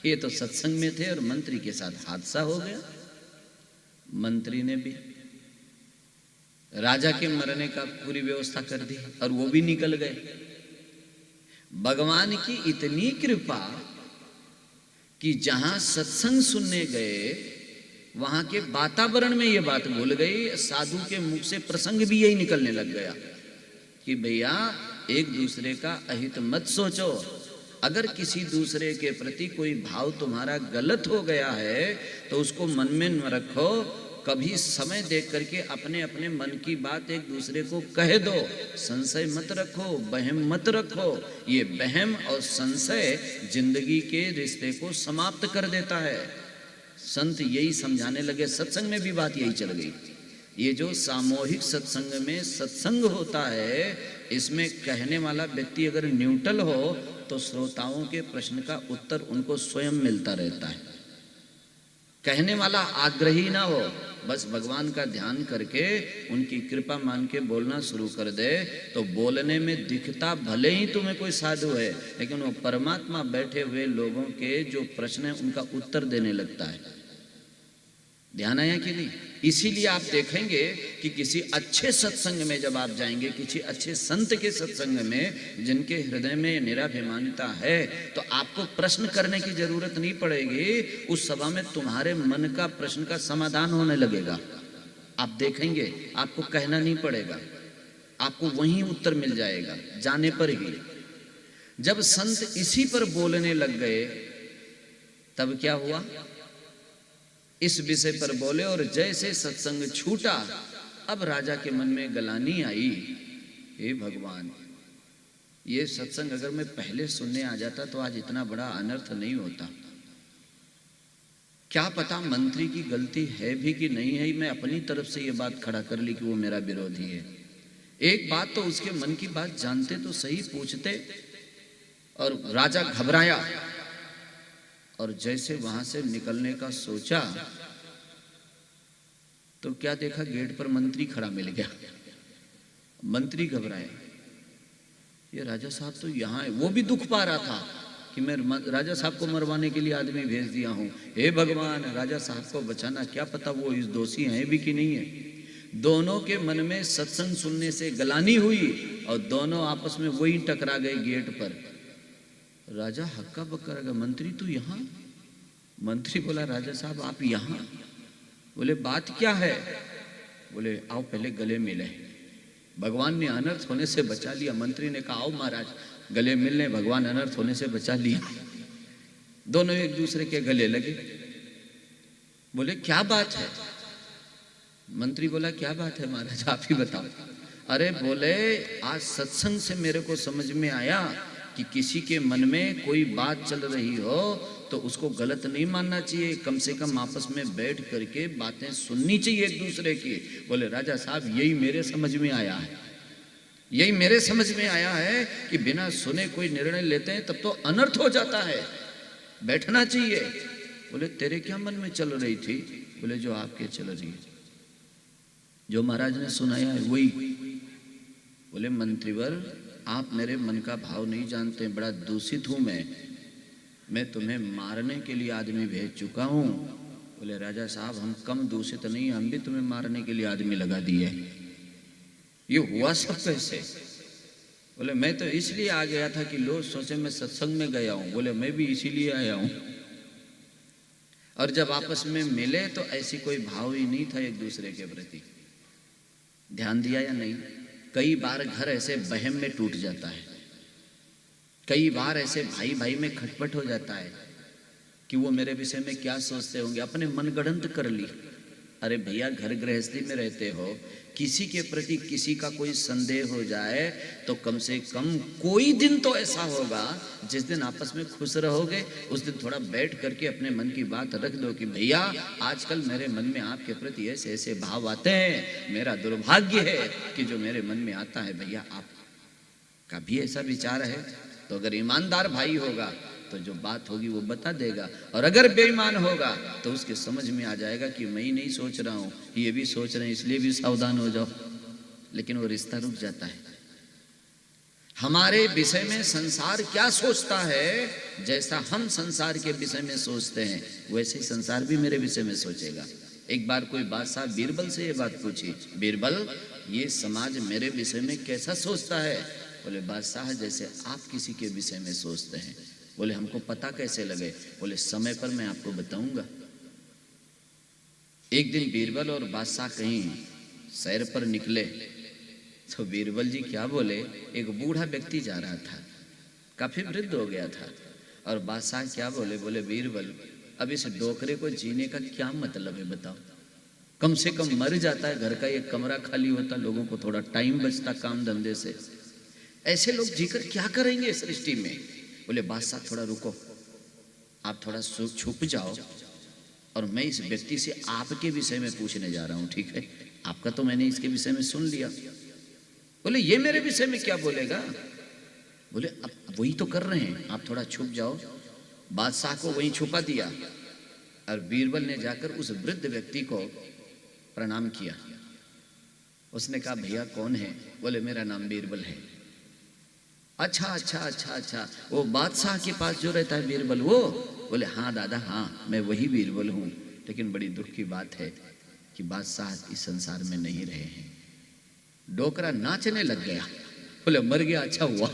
ये तो सत्संग में थे और मंत्री के साथ हादसा हो गया। मंत्री ने भी राजा के मरने का पूरी व्यवस्था कर दी और वो भी निकल गए। भगवान की इतनी कृपा कि जहां सत्संग सुनने गए वहां के वातावरण में ये बात भूल गई, साधु के मुख से प्रसंग भी यही निकलने लग गया कि भैया एक दूसरे का अहित मत सोचो, अगर किसी दूसरे के प्रति कोई भाव तुम्हारा गलत हो गया है तो उसको मन में न रखो, कभी समय देख करके अपने अपने मन की बात एक दूसरे को कह दो, संशय मत रखो, बहम मत रखो। ये बहम और संशय जिंदगी के रिश्ते को समाप्त कर देता है। संत यही समझाने लगे, सत्संग में भी बात यही चल गई। ये जो सामूहिक सत्संग में सत्संग होता है, इसमें कहने वाला व्यक्ति अगर न्यूट्रल हो तो श्रोताओं के प्रश्न का उत्तर उनको स्वयं मिलता रहता है। कहने वाला आग्रही ना हो, बस भगवान का ध्यान करके उनकी कृपा मान के बोलना शुरू कर दे तो बोलने में दिखता भले ही तुम्हें कोई साधु है, लेकिन वो परमात्मा बैठे हुए लोगों के जो प्रश्न है उनका उत्तर देने लगता है। ध्यान आया कि नहीं? इसीलिए आप देखेंगे कि किसी अच्छे सत्संग में जब आप जाएंगे, किसी अच्छे संत के सत्संग में जिनके हृदय में निराभिमानता है, तो आपको प्रश्न करने की जरूरत नहीं पड़ेगी। उस सभा में तुम्हारे मन का प्रश्न का समाधान होने लगेगा। आप देखेंगे, आपको कहना नहीं पड़ेगा, आपको वहीं उत्तर मिल जाएगा जाने पर ही। जब संत इसी पर बोलने लग गए तब क्या हुआ, इस विषय पर बोले और जैसे सत्संग छूटा, अब राजा के मन में गलानी आई, हे भगवान, ये सत्संग अगर मैं पहले सुनने आ जाता तो आज इतना बड़ा अनर्थ नहीं होता। क्या पता मंत्री की गलती है भी कि नहीं है, मैं अपनी तरफ से ये बात खड़ा कर ली कि वो मेरा विरोधी है। एक बात तो उसके मन की बात जानते तो सही, पूछते। और राजा घबराया और जैसे वहां से निकलने का सोचा तो क्या देखा, गेट पर मंत्री खड़ा मिल गया। मंत्री घबराए, ये राजा साहब तो यहाँ है। वो भी दुख पा रहा था कि मैं राजा साहब को मरवाने के लिए आदमी भेज दिया हूं, हे भगवान राजा साहब को बचाना, क्या पता वो इस दोषी हैं भी कि नहीं है। दोनों के मन में सत्संग सुनने से गलानी हुई और दोनों आपस में वही टकरा गए गेट पर। राजा हक्का बक्का रहा, मंत्री तू यहाँ? मंत्री बोला, राजा साहब आप यहाँ? बोले बात क्या है? बोले आओ पहले गले मिले, भगवान ने अनर्थ होने से बचा लिया। मंत्री ने कहा आओ महाराज गले मिलने, भगवान अनर्थ होने से बचा लिया। दोनों एक दूसरे के गले लगे। बोले क्या बात है? मंत्री बोला क्या बात है महाराज आप ही बताओ। अरे बोले आज सत्संग से मेरे को समझ में आया कि किसी के मन में कोई बात चल रही हो तो उसको गलत नहीं मानना चाहिए, कम से कम आपस में बैठ करके बातें सुननी चाहिए एक दूसरे की। बोले राजा साहब यही मेरे समझ में आया है, यही मेरे समझ में आया है कि बिना सुने कोई निर्णय लेते हैं तब तो अनर्थ हो जाता है, बैठना चाहिए। बोले तेरे क्या मन में चल रही थी? बोले जो आपके चल रही है, जो महाराज ने सुनाया है वही। बोले मंत्रीवर आप मेरे मन का भाव नहीं जानते, बड़ा दूषित हूं मैं तुम्हें मारने के लिए आदमी भेज चुका हूं। बोले राजा साहब हम कम दूषित नहीं, हम भी तुम्हें मारने के लिए आदमी लगा दिए। ये हुआ सब कैसे? बोले मैं तो इसलिए आ गया था कि लोग सोचे मैं सत्संग में गया हूं। बोले मैं भी इसीलिए आया हूं। और जब आपस में मिले तो ऐसी कोई भाव ही नहीं था एक दूसरे के प्रति। ध्यान दिया या नहीं? कई बार घर ऐसे बहम में टूट जाता है, कई बार ऐसे भाई भाई में खटपट हो जाता है कि वो मेरे विषय में क्या सोचते होंगे, अपने मनगढ़ंत कर ली। अरे भैया, घर गृहस्थी में रहते हो, किसी के प्रति किसी का कोई संदेह हो जाए तो कम से कम कोई दिन तो ऐसा होगा जिस दिन आपस में खुश रहोगे। उस दिन थोड़ा बैठ करके अपने मन की बात रख दो कि भैया आजकल मेरे मन में आपके प्रति ऐसे ऐसे भाव आते हैं, मेरा दुर्भाग्य है कि जो मेरे मन में आता है। भैया आपका भी ऐसा विचार है? तो अगर ईमानदार भाई होगा तो जो बात होगी वो बता देगा, और अगर बेईमान होगा तो उसके समझ में आ जाएगा कि मैं ही नहीं सोच रहा हूं, ये भी सोच रहे हैं, इसलिए भी सावधान हो जाओ। लेकिन वो रिश्ता रुक जाता है। हमारे विषय में संसार क्या सोचता है, जैसा हम संसार के विषय में सोचते हैं वैसे ही संसार भी मेरे विषय में सोचेगा। एक बार कोई बादशाह बीरबल से ये बात पूछी, बीरबल ये समाज मेरे विषय में कैसा सोचता है? बोले बादशाह जैसे आप किसी के विषय में सोचते हैं। बोले हमको पता कैसे लगे? बोले समय पर मैं आपको बताऊंगा। एक दिन बीरबल और बादशाह कहीं सैर पर निकले तो बीरबल जी क्या बोले, एक बूढ़ा व्यक्ति जा रहा था, काफी वृद्ध हो गया था, और बादशाह क्या बोले, बोले बीरबल अब इस डोकरे को जीने का क्या मतलब है बताओ? कम से कम मर जाता है, घर का एक कमरा खाली होता, लोगों को थोड़ा टाइम बचता काम धंधे से, ऐसे लोग जीकर क्या करेंगे सृष्टि में? बोले बादशाह थोड़ा रुको, आप थोड़ा छुप जाओ और मैं इस व्यक्ति से आपके विषय में पूछने जा रहा हूं, ठीक है? आपका तो मैंने इसके विषय में सुन लिया। बोले ये मेरे विषय में क्या बोलेगा? बोले अब वही तो कर रहे हैं, आप थोड़ा छुप जाओ। बादशाह को वहीं छुपा दिया और बीरबल ने जाकर उस वृद्ध व्यक्ति को प्रणाम किया। उसने कहा भैया कौन है? बोले मेरा नाम बीरबल है। अच्छा अच्छा अच्छा अच्छा, वो बादशाह के पास जो रहता है बीरबल वो? बोले हाँ दादा हाँ, मैं वही बीरबल हूँ, लेकिन बड़ी दुख की बात है कि बादशाह इस संसार में नहीं रहे हैं। डोकरा नाचने लग गया, बोले मर गया, अच्छा हुआ।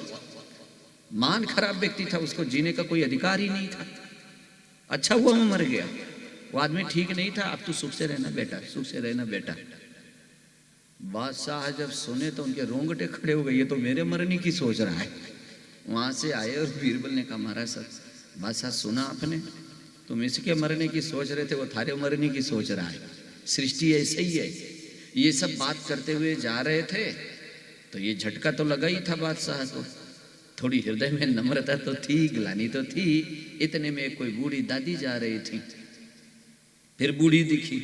मान खराब व्यक्ति था, उसको जीने का कोई अधिकार ही नहीं था, अच्छा हुआ वो मर गया। वो आदमी ठीक नहीं था, अब तू सुख से रहना बेटा, सुख से रहना बेटा। बादशाह जब सुने तो उनके रोंगटे खड़े हो गए, ये तो मेरे मरने की सोच रहा है। वहां से आए और बीरबल ने कहा महाराज साहब, बादशाह सुना आपने, तुम इसके मरने की सोच रहे थे, वो थारे मरने की सोच रहा है। सृष्टि ऐसे ही है। ये सब बात करते हुए जा रहे थे तो ये झटका तो लगा ही था बादशाह को। थोड़ी हृदय में नम्रता तो थी, ग्लानि तो थी। इतने में कोई बूढ़ी दादी जा रही थी, फिर बूढ़ी दिखी।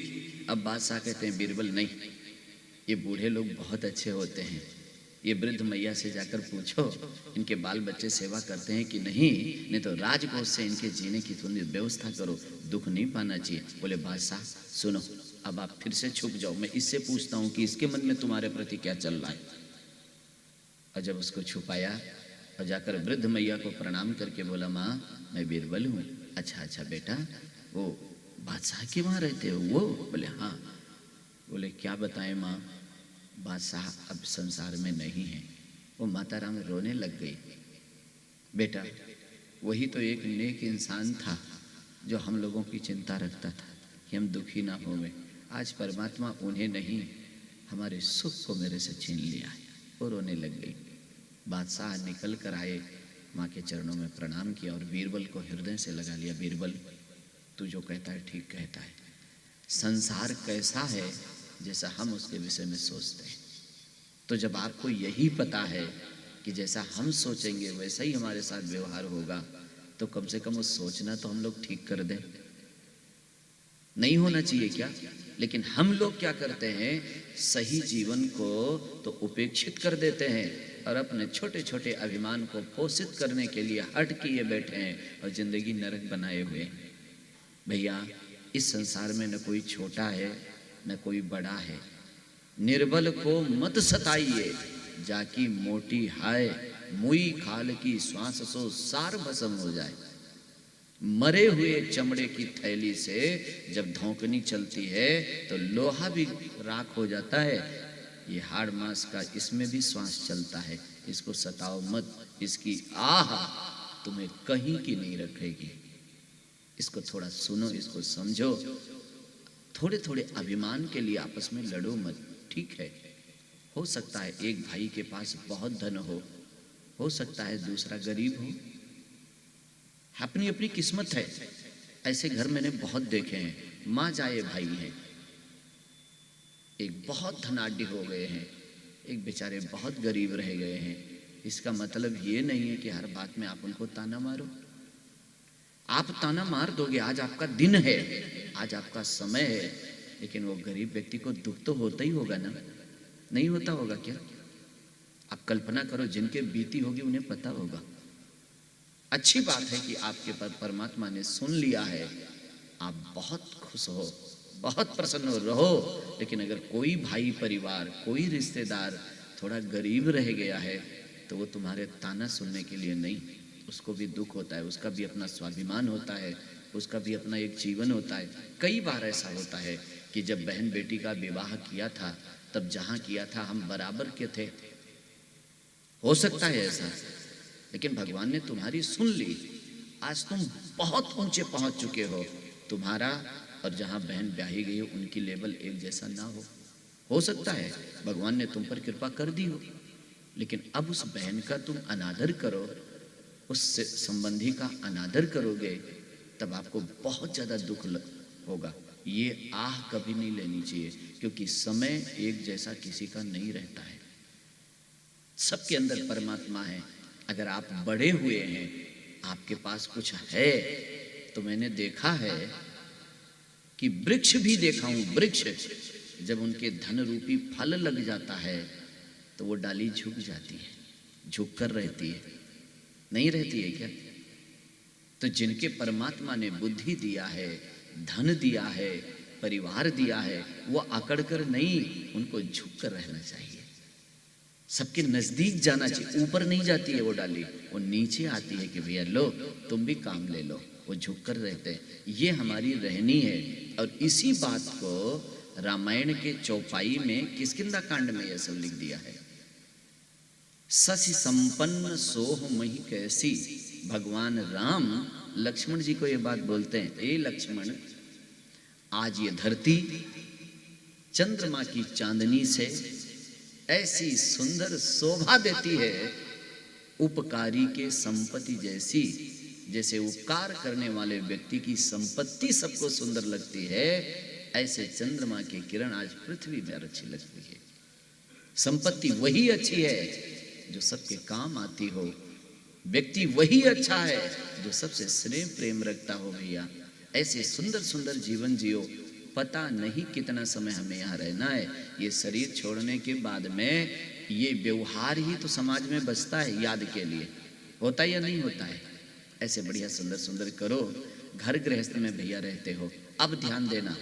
अब बादशाह कहते हैं बीरबल नहीं, ये बूढ़े लोग बहुत अच्छे होते हैं, ये वृद्ध मैया से जाकर पूछो इनके बाल बच्चे सेवा करते हैं कि नहीं, नहीं तो राजकोष से इनके जीने की थोड़ी व्यवस्था करो, दुख नहीं पाना चाहिए। बोले बादशाह सुनो, अब आप फिर से छुप जाओ, मैं इससे पूछता हूँ कि इसके मन में तुम्हारे प्रति क्या चल रहा है। और जब उसको छुपाया और जाकर वृद्ध मैया को प्रणाम करके बोला माँ मैं बीरबल हूँ। अच्छा अच्छा बेटा, वो बादशाह के वहाँ रहते हो वो? बोले हाँ। बोले क्या बताएं माँ, बादशाह अब संसार में नहीं है। वो माता राम रोने लग गई। बेटा वही तो एक नेक इंसान था जो हम लोगों की चिंता रखता था कि हम दुखी ना होवें। आज परमात्मा उन्हें नहीं, हमारे सुख को मेरे से छीन लिया है। वो रोने लग गई। बादशाह निकल कर आए, माँ के चरणों में प्रणाम किया और बीरबल को हृदय से लगा लिया। बीरबल तू जो कहता है ठीक कहता है, संसार कैसा है जैसा हम उसके विषय में सोचते हैं। तो जब आपको यही पता है कि जैसा हम सोचेंगे वैसा ही हमारे साथ व्यवहार होगा, तो कम से कम वो सोचना तो हम लोग ठीक कर दें। नहीं होना चाहिए क्या? लेकिन हम लोग क्या करते हैं, सही जीवन को तो उपेक्षित कर देते हैं और अपने छोटे छोटे अभिमान को पोषित करने के लिए हट किए बैठे हैं और जिंदगी नरक बनाए हुए हैं। भैया इस संसार में न कोई छोटा है न कोई बड़ा है। निर्बल को मत सताइए, जाकी मोटी हाय, मुई खाल की श्वास सो सार भस्म हो जाए। मरे हुए चमड़े की थैली से जब धौंकनी चलती है तो लोहा भी राख हो जाता है। ये हाड़ मांस का, इसमें भी श्वास चलता है। इसको सताओ मत, इसकी आह तुम्हें कहीं की नहीं रखेगी। इसको थोड़ा सुनो, इसको समझो। थोड़े थोड़े अभिमान के लिए आपस में लड़ो मत, ठीक है? हो सकता है एक भाई के पास बहुत धन हो सकता है दूसरा गरीब हो, अपनी अपनी किस्मत है। ऐसे घर मैंने बहुत देखे हैं। माँ जाए भाई है, एक बहुत धनाढ्य हो गए हैं, एक बेचारे बहुत गरीब रह गए हैं। इसका मतलब ये नहीं है कि हर बात में आप उनको ताना मारो। आप ताना मार दोगे, आज आपका दिन है, आज आपका समय है, लेकिन वो गरीब व्यक्ति को दुख तो होता ही होगा ना, नहीं होता होगा क्या? आप कल्पना करो, जिनके बीती होगी उन्हें पता होगा। अच्छी बात है कि आपके परमात्मा ने सुन लिया है, आप बहुत खुश हो, बहुत प्रसन्न हो, रहो। लेकिन अगर कोई भाई परिवार, कोई रिश्तेदार थोड़ा गरीब रह गया है तो वो तुम्हारे ताना सुनने के लिए नहीं, उसको भी दुख होता है, उसका भी अपना स्वाभिमान होता है, उसका भी अपना एक जीवन होता है। कई बार ऐसा होता है कि जब बहन बेटी का विवाह किया था तब जहां किया था हम बराबर के थे, हो सकता है ऐसा, लेकिन भगवान ने तुम्हारी सुन ली। आज तुम बहुत ऊंचे पहुंच चुके हो, तुम्हारा और जहां बहन ब्याही गई हो उनकी लेवल एक जैसा ना हो सकता है भगवान ने तुम पर कृपा कर दी हो, लेकिन अब उस बहन का तुम अनादर करो, उस संबंधी का अनादर करोगे, तब आपको बहुत ज्यादा दुख होगा। ये आह कभी नहीं लेनी चाहिए, क्योंकि समय एक जैसा किसी का नहीं रहता है, सबके अंदर परमात्मा है। अगर आप बड़े हुए हैं, आपके पास कुछ है, तो मैंने देखा है कि वृक्ष भी देखा हूं, वृक्ष जब उनके धन रूपी फल लग जाता है तो वो डाली झुक जाती है, झुक कर रहती है, नहीं रहती है क्या? तो जिनके परमात्मा ने बुद्धि दिया है, धन दिया है, परिवार दिया है, वो अकड़ कर नहीं, उनको झुक कर रहना चाहिए, सबके नजदीक जाना चाहिए। ऊपर नहीं जाती है वो डाली, वो नीचे आती है कि भैया लो तुम भी काम ले लो, वो झुक कर रहते हैं। ये हमारी रहनी है। और इसी बात को रामायण के चौपाई में किष्किंधा कांड में यह सब लिख दिया है। ससी संपन्न सोह मही कैसी, भगवान राम लक्ष्मण जी को ये बात बोलते हैं, ए लक्ष्मण, आज ये धरती चंद्रमा की चांदनी से ऐसी सुंदर शोभा देती है, उपकारी के संपत्ति जैसी, जैसे उपकार करने वाले व्यक्ति की संपत्ति सबको सुंदर लगती है, ऐसे चंद्रमा की किरण आज पृथ्वी में अच्छी लगती है। संपत्ति वही अच्छी है जो सबके काम आती हो, व्यक्ति वही अच्छा है जो सबसे स्नेह प्रेम रखता हो। भैया ऐसे सुंदर सुंदर जीवन जियो। पता नहीं कितना समय हमें यहाँ रहना है, ये शरीर छोड़ने के बाद में ये व्यवहार ही तो समाज में बचता है याद के लिए, होता या नहीं होता है? ऐसे बढ़िया सुंदर सुंदर करो। घर गृहस्थ में भैया रहते हो, अब ध्यान देना,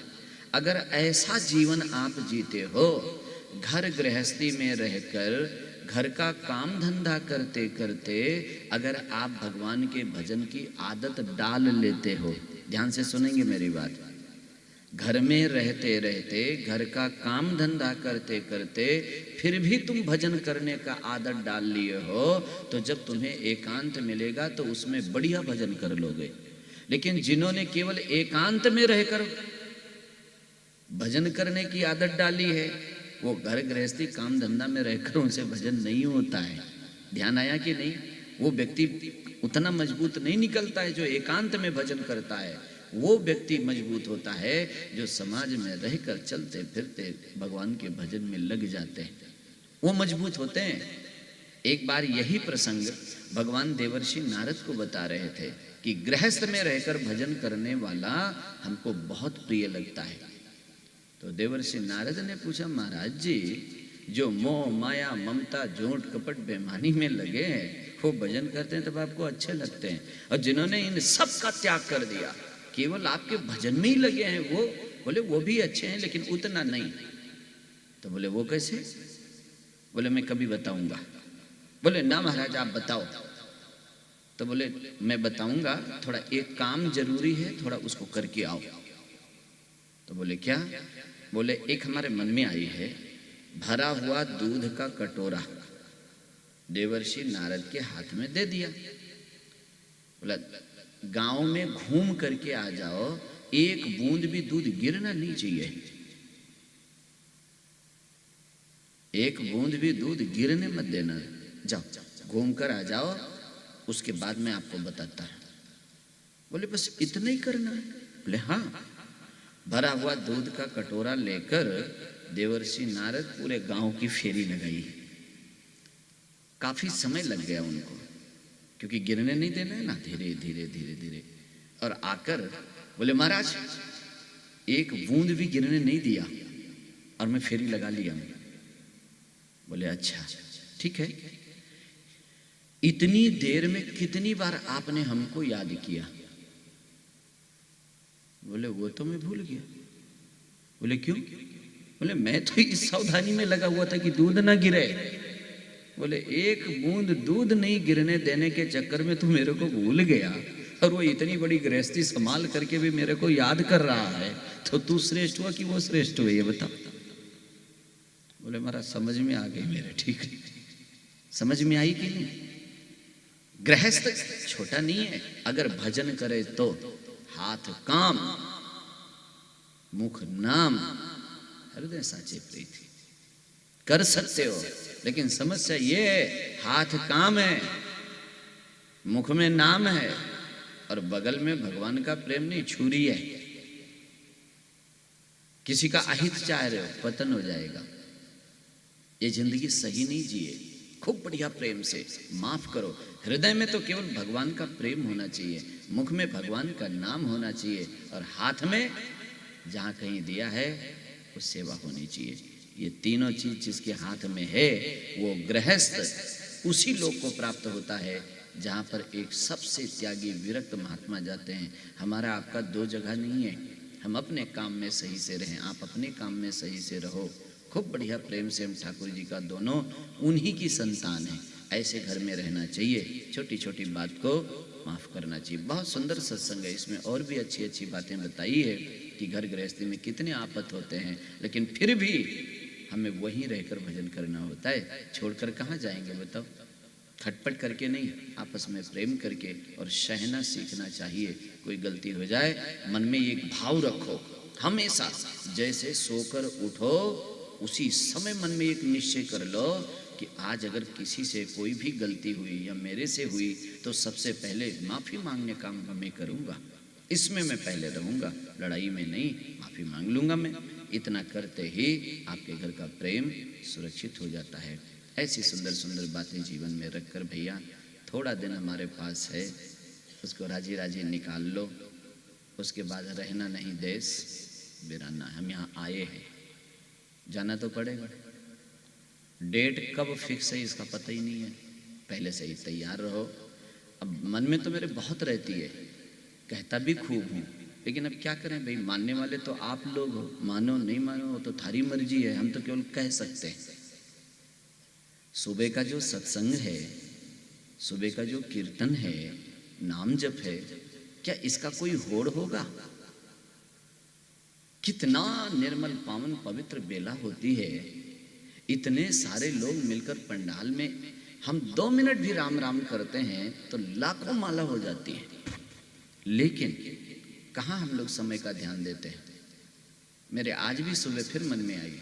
अगर ऐसा जीवन आप जीते हो, घर गृहस्थी में रहकर घर का काम धंधा करते करते अगर आप भगवान के भजन की आदत डाल लेते हो, ध्यान से सुनेंगे मेरी बात, घर में रहते रहते घर का काम धंधा करते करते फिर भी तुम भजन करने का आदत डाल लिए हो, तो जब तुम्हें एकांत मिलेगा तो उसमें बढ़िया भजन कर लोगे। लेकिन जिन्होंने केवल एकांत में रहकर भजन करने की आदत डाली है, वो घर गृहस्थी काम धंधा में रहकर उनसे भजन नहीं होता है। ध्यान आया कि नहीं? वो व्यक्ति उतना मजबूत नहीं निकलता है जो एकांत में भजन करता है। वो व्यक्ति मजबूत होता है जो समाज में रहकर चलते फिरते भगवान के भजन में लग जाते हैं, वो मजबूत होते हैं। एक बार यही प्रसंग भगवान देवर्षि नारद को बता रहे थे कि गृहस्थ में रहकर भजन करने वाला हमको बहुत प्रिय लगता है। तो देवर्षि नारद ने पूछा, महाराज जी, जो मोह माया ममता झूठ कपट बेईमानी में लगे हैं वो भजन करते हैं तब आपको अच्छे लगते हैं, और जिन्होंने इन सब का त्याग कर दिया केवल आपके भजन में ही लगे हैं, वो बोले वो भी अच्छे हैं लेकिन उतना नहीं। तो बोले वो कैसे? बोले मैं कभी बताऊंगा। बोले ना महाराज आप बताओ। तो बोले मैं बताऊंगा, थोड़ा एक काम जरूरी है, थोड़ा उसको करके आओ। तो बोले क्या? बोले एक हमारे मन में आई है, भरा हुआ दूध का कटोरा देवर्षि नारद के हाथ में दे दिया। बोला गांव में घूम करके आ जाओ, एक बूंद भी दूध गिरना नहीं चाहिए, एक बूंद भी दूध गिरने मत देना, जाओ घूम कर आ जाओ, उसके बाद मैं आपको बताता है। बोले बस इतना ही करना है? बोले हाँ। भरा हुआ दूध का कटोरा लेकर देवर्षि नारद पूरे गांव की फेरी लगाई। काफी समय लग गया उनको, क्योंकि गिरने नहीं देना है ना, धीरे धीरे धीरे धीरे। और आकर बोले महाराज एक बूंद भी गिरने नहीं दिया और मैं फेरी लगा लिया। बोले अच्छा ठीक है, इतनी देर में कितनी बार आपने हमको याद किया? बोले वो तो मैं भूल गया। बोले क्यों? बोले मैं तो इस सावधानी में लगा हुआ था कि दूध ना गिरे। बोले एक बूंद दूध नहीं गिरने देने के चक्कर में तू मेरे को भूल गया, और वो इतनी बड़ी गृहस्थी संभाल करके भी मेरे को याद कर रहा है, तो तू श्रेष्ठ हुआ कि वो श्रेष्ठ हुआ, ये बता। बोले महाराज समझ में आ गई मेरे, ठीक है। समझ में आई कि नहीं? गृहस्थ छोटा नहीं है, अगर भजन करे तो हाथ काम, मुख नाम, हृदय साचे प्रीति, कर सकते हो। लेकिन समस्या ये है, हाथ काम है, मुख में नाम है, और बगल में भगवान का प्रेम नहीं, छुरी है। किसी का अहित चाह रहे हो, पतन हो जाएगा। ये जिंदगी सही नहीं जिए। खूब बढ़िया प्रेम से माफ करो। हृदय में तो केवल भगवान का प्रेम होना चाहिए, मुख में भगवान का नाम होना चाहिए, और हाथ में जहां कहीं दिया है वो सेवा होनी चाहिए। ये तीनों चीज जिसके हाथ में है वो गृहस्थ उसी लोक को प्राप्त होता है जहां पर एक सबसे त्यागी विरक्त महात्मा जाते हैं। हमारा आपका दो जगह नहीं है। हम अपने काम में सही से रहें, आप अपने काम में सही से रहो। खूब बढ़िया प्रेम से हम ठाकुर जी का दोनों उन्हीं की संतान है, ऐसे घर में रहना चाहिए। छोटी छोटी बात को माफ करना चाहिए। बहुत सुंदर सत्संग है, इसमें और भी अच्छी अच्छी बातें बताई है कि घर गृहस्थी में कितने आफत होते हैं, लेकिन फिर भी हमें वहीं रहकर भजन करना होता है। छोड़कर कहाँ जाएंगे बताओ? खटपट करके नहीं, आपस में प्रेम करके और सहना सीखना चाहिए। कोई गलती हो जाए, मन में एक भाव रखो हमेशा, जैसे सोकर उठो उसी समय मन में एक निश्चय कर लो कि आज अगर किसी से कोई भी गलती हुई या मेरे से हुई तो सबसे पहले माफी मांगने काम मैं करूंगा, इसमें मैं पहले रहूंगा, लड़ाई में नहीं, माफी मांग लूंगा मैं। इतना करते ही आपके घर का प्रेम सुरक्षित हो जाता है। ऐसी सुंदर सुंदर बातें जीवन में रखकर भैया थोड़ा दिन हमारे पास है, उसको राजी राजी निकाल लो। उसके बाद रहना नहीं देश बिराना। हम यहाँ आए हैं, जाना तो पड़ेगा। डेट कब फिक्स है इसका पता ही नहीं है, पहले से ही तैयार रहो। अब मन में तो मेरे बहुत रहती है, कहता भी खूब हूँ, लेकिन अब क्या करें भाई, मानने वाले तो आप लोग हो, मानो नहीं मानो वो तो थारी मर्जी है, हम तो केवल कह सकते हैं। सुबह का जो सत्संग है, सुबह का जो कीर्तन है, नाम जप है, क्या इसका कोई होड़ होगा? कितना निर्मल पावन पवित्र बेला होती है, इतने सारे लोग मिलकर पंडाल में हम 2 मिनट भी राम राम करते हैं तो लाखों माला हो जाती है। लेकिन कहाँ हम लोग समय का ध्यान देते हैं? मेरे आज भी सुबह फिर मन में आई